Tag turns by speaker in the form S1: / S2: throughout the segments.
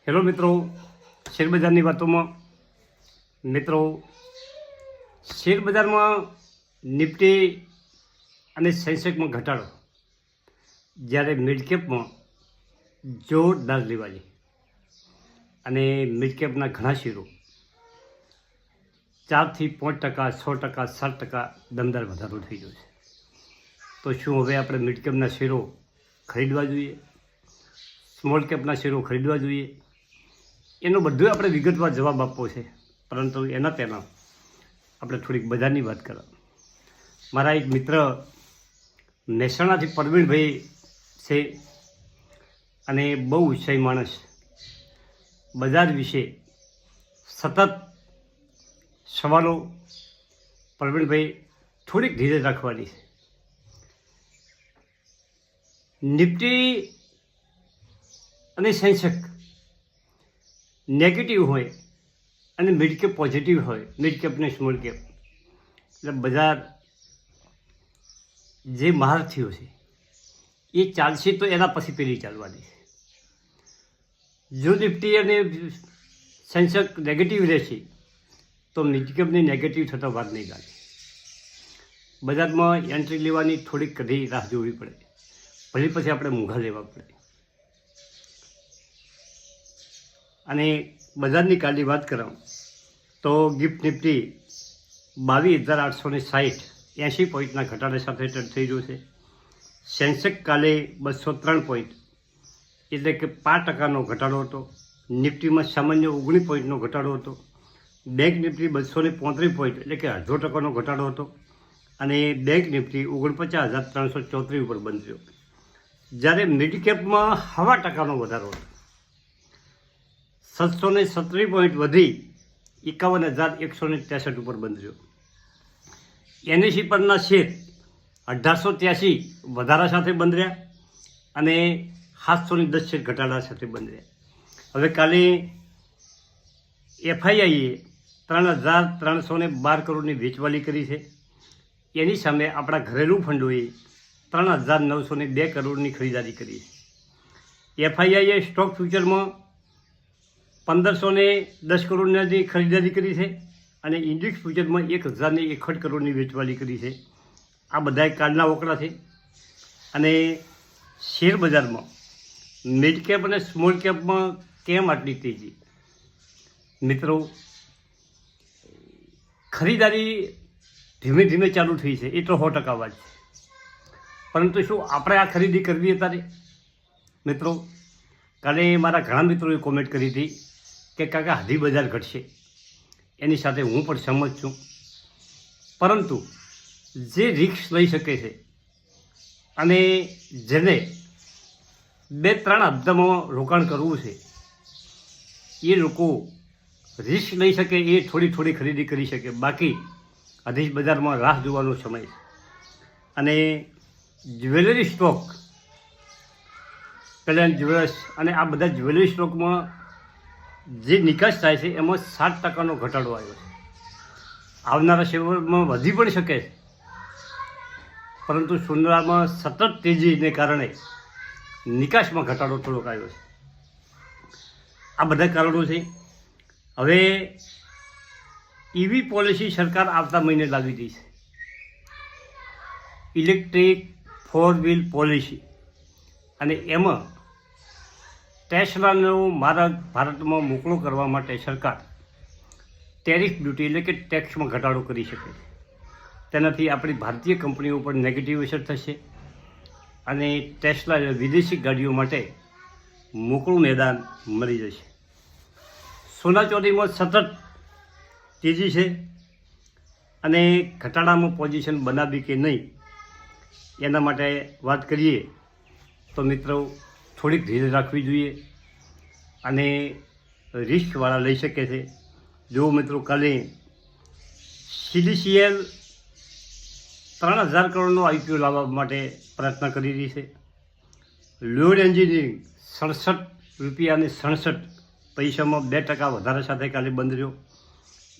S1: Hello મિત્રો, શેરબજારની વાતોમાં મિત્રો, શેરબજારમાં નિફ્ટી અને સેન્સેક્સમાં ઘટાડો, જ્યારે મિડકેપમાં જોરદાર લેવાલી અને મિડકેપના ઘણા શેરો 4 થી 5%, 6%, 7% દમદાર વધારો થઈ ગયો છે. તો શું હવે આપણે મિડકેપના શેરો ખરીદવા જોઈએ, સ્મોલ કેપના શેરો ખરીદવા જોઈએ? એનો બધું આપણે વિગતવાર જવાબ આપવો છે, પરંતુ એના પહેલાં આપણે થોડીક બજારની વાત કરવા. મારા એક મિત્ર મહેસાણાથી પરવીણભાઈ છે અને બહુ ઉત્સાહી માણસ, બજાર વિશે સતત સવાલો. પરવીણભાઈ થોડીક ધીરજ રાખવાની છે. નિફ્ટી અને સેન્સેક્સ નેગેટિવ હોય અને મિડકેપ પોઝિટિવ હોય, મિડકેપ ને સ્મોલ કેપ, એટલે બજાર જે માર થયો છે એ ચાલશે તો એના પછી પેલી ચાલવાની છે. જો નિફ્ટી અને સેન્સેક્સ નેગેટિવ રહેશે તો મિડકેપની નેગેટિવ થતાં વાર નહીં લાગે. બજારમાં એન્ટ્રી લેવાની થોડીક કઢી રાહ જોવી પડે, ભલે પછી આપણે મોંઘા લેવા પડે. અને બજારની કાલની વાત કરાં તો ગિફ્ટ નિફ્ટી 22,860 80 પોઈન્ટના ઘટાડા સાથે ટ્રેડ થઈ રહ્યું છે. સેન્સેક્સ કાલે 203 પોઈન્ટ એટલે કે 5%નો ઘટાડો હતો. નિફ્ટીમાં સામાન્ય 19 પોઈન્ટનો ઘટાડો હતો. બેંક નિફ્ટી 235 પોઈન્ટ એટલે કે 0.5%નો ઘટાડો હતો અને બેંક નિફ્ટી 49,334 ઉપર બંધ થયો. જ્યારે મિડકેપમાં 0.5%નો વધારો હતો. 737 પોઈન્ટ વધી 51,163 ઉપર બંધ થયો. એનએસઈ પરના શેર 1883 વધારા સાથે બંધ રહ્યા અને 710 શેર ઘટાડા સાથે બંધ રહ્યા. હવે કાલે એફઆઈઆઈએ 3,312 કરોડની વેચવાલી કરી છે. એની સામે આપણા ઘરેલું ફંડોએ 3,902 કરોડની ખરીદારી કરી છે. એફઆઈઆઈએ સ્ટોક ફ્યુચરમાં 1,510 કરોડની ખરીદારી કરી છે અને ઇન્ડેક્સ ફ્યુચરમાં 1,061 કરોડની વેચવાલી કરી છે. આ બધા કાલના ઓકડા છે. અને શેર બજારમાં મિડ કેપ અને સ્મોલ કેપમાં કેમ આટલી તેજી? મિત્રો, ખરીદારી ધીમે ધીમે ચાલુ થઈ છે, એ તો 100% વાત છે. પરંતુ શું આપણે આ ખરીદી કરવી અત્યારે? મિત્રો, કાલે મારા ઘણા મિત્રોએ કોમેન્ટ કરી હતી કે કાકા હાથી બજાર ઘટશે. એની સાથે હું પણ સહમત છું, પરંતુ જે રિસ્ક લઈ શકે છે અને જેને 2-3 હપ્તામાં રોકાણ કરવું છે એ લોકો રિસ્ક લઈ શકે, એ થોડી ખરીદી કરી શકે. બાકી આધી બજારમાં રાહ જોવાનો સમય છે. અને જ્વેલરી સ્ટોક, કલ્યાણ જ્વેલર્સ અને આ બધા જ્વેલરી સ્ટોકમાં જે નિકાસ થાય છે એમાં 7%નો ઘટાડો આવ્યો છે. આવનારા સમયમાં વધી પણ શકે છે, પરંતુ સોનામાં સતત તેજીને કારણે નિકાસમાં ઘટાડો થોડોક આવ્યો છે. આ બધા કારણો છે. હવે ઈવી પોલિસી સરકાર આવતા મહિને લાવી દઈ છે, ઇલેક્ટ્રિક 4-વ્હીલ પોલિસી, અને એમાં ટેસ્લાનો માર્ગ ભારતમાં મોકળો કરવા માટે સરકાર ટેરિફ ડ્યુટી એટલે કે ટેક્સમાં ઘટાડો કરી શકે છે. તેનાથી આપણી ભારતીય કંપનીઓ પર નેગેટિવ અસર થશે અને ટેસ્લા વિદેશી ગાડીઓ માટે મોકળું મેદાન મળી જશે. સોના ચાંદીમાં સતત તેજી છે અને ઘટાડામાં પોઝિશન બનાવવી કે નહીં એના માટે વાત કરીએ તો મિત્રો, થોડીક ધીરજ રાખવી જોઈએ અને રિસ્કવાળા લઈ શકે છે. જો મિત્રો, કાલે CDCL 3,000 કરોડનો IPO લાવવા માટે પ્રયત્ન કરી રહી છે. લોડ એન્જિનિયરિંગ 67 રૂપિયા 67 પૈસામાં 2% વધારા સાથે કાલે બંધ રહ્યો.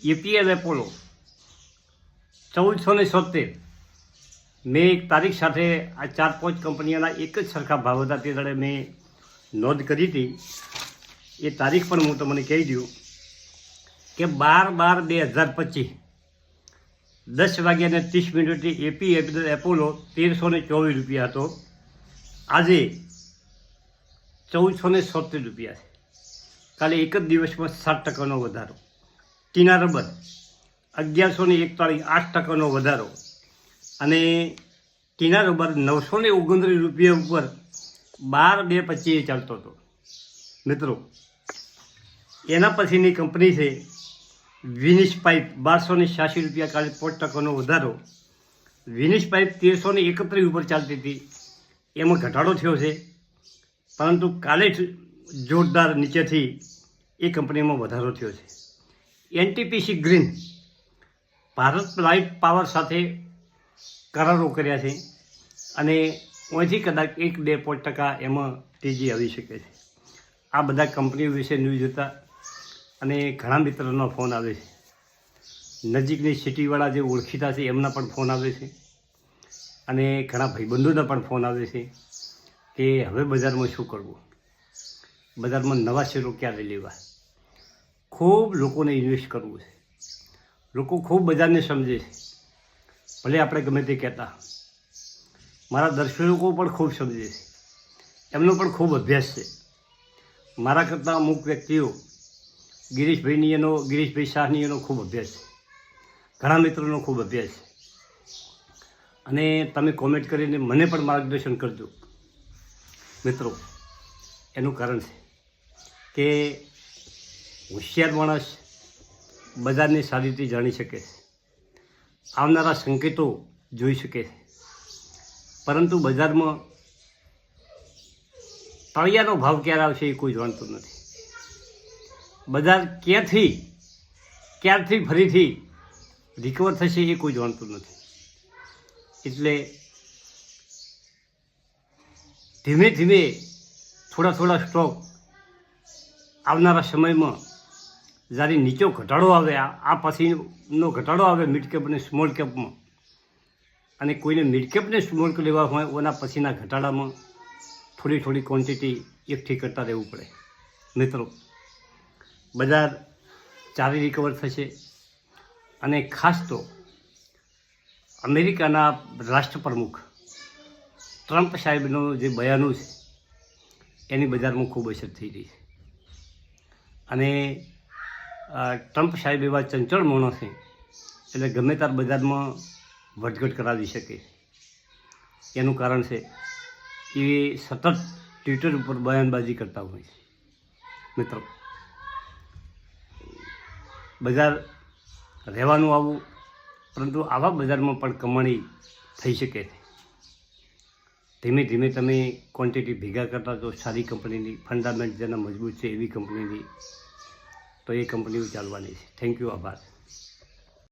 S1: APL એપોલો 1470 મેં એક તારીખ સાથે આ 4-5 કંપનીઓના એક જ સરખા ભાવ હતા તે દાડે મેં નોંધ કરી હતી એ તારીખ પણ હું તમને કહી દઉં કે 12/12/2025 10:30 એપી એપોલો 1324 રૂપિયા હતો. આજે 1476 રૂપિયા છે. કાલે એક જ દિવસમાં 7% વધારો. ટીના રબર 1141 8% વધારો. અને ટીના રબર 929 રૂપિયા ઉપર 12/2/25 ચાલતો હતો. મિત્રો, એના પછીની કંપની છે વિનિશ પાઇપ 1286 રૂપિયા, કાલે 5% વધારો. વિનિશ પાઇપ 1331 ઉપર ચાલતી હતી, એમાં ઘટાડો થયો છે, પરંતુ કાલે જ જોરદાર નીચેથી એ કંપનીમાં વધારો થયો છે. NTPC green Bharat light power સાથે કરારો કર્યા છે અને અહીંથી કદાચ 1-2% એમાં તેજી આવી શકે છે. આ બધા કંપનીઓ વિશે ન્યૂઝ હતા અને ઘણા મિત્રોનો ફોન આવે છે. નજીકની સિટીવાળા જે ઓળખીતા છે એમના પણ ફોન આવે છે અને ઘણા ભાઈબંધોના પણ ફોન આવે છે કે હવે બજારમાં શું કરવું, બજારમાં નવા શેરો ક્યારે લેવા. ખૂબ લોકોને ઇન્વેસ્ટ કરવું છે. લોકો ખૂબ બજારને સમજે છે, ભલે આપણે ગમે તે કહેતા. મારા દર્શકો પણ ખૂબ સમજે છે, એમનો પણ ખૂબ અભ્યાસ છે. મારા કરતાં અમુક વ્યક્તિઓ ગિરીશભાઈ શાહની એનો ખૂબ અભ્યાસ છે, ઘણા મિત્રોનો ખૂબ અભ્યાસ છે. અને તમે કોમેન્ટ કરીને મને પણ માર્ગદર્શન કરજો મિત્રો. એનું કારણ છે કે હોશિયાર માણસ બજારને સારી રીતે જાણી શકે છે, આવનારા સંકેતો જોઈ શકે છે, પરંતુ બજારમાં તળિયાનો ભાવ ક્યારે આવશે એ કોઈ જાણતું નથી. બજાર ક્યારથી ફરીથી રિકવર થશે એ કોઈ જાણતું નથી. એટલે ધીમે ધીમે થોડા સ્ટોક આવનારા સમયમાં જ્યારે નીચો ઘટાડો આવે, આ પછીનો ઘટાડો આવે મિડ કેપ અને સ્મોલ કેપમાં, અને કોઈને મિડ કેપ ને સ્મોલ કેપ લેવા હોય એના પછીના ઘટાડામાં થોડી ક્વોન્ટિટી એકઠી કરતા રહેવું પડે. મિત્રો, બજાર ચારે રિકવર થશે. અને ખાસ તો અમેરિકાના રાષ્ટ્રપ્રમુખ ટ્રમ્પ સાહેબનું જે બયાનો છે એની બજારમાં ખૂબ અસર થઈ રહી છે. અને ટ્રમ્પ સાહેબ એવા ચંચળ માણસ છે, એટલે ગમે ત્યારે બજારમાં વધઘટ કરાવી શકે. એનું કારણ છે એ સતત ટ્વિટર ઉપર બયાનબાજી કરતા હોય છે. મિત્રો, બજાર રહેવાનું આવું, પરંતુ આવા બજારમાં પણ કમાણી થઈ શકે છે. ધીમે ધીમે તમે ક્વોન્ટિટી ભેગા કરતા તો સારી કંપનીની, ફંડામેન્ટ જેના મજબૂત છે એવી કંપનીની, તો એ કંપનીઓ ચાલવાની છે. થેન્ક યુ, આભાર.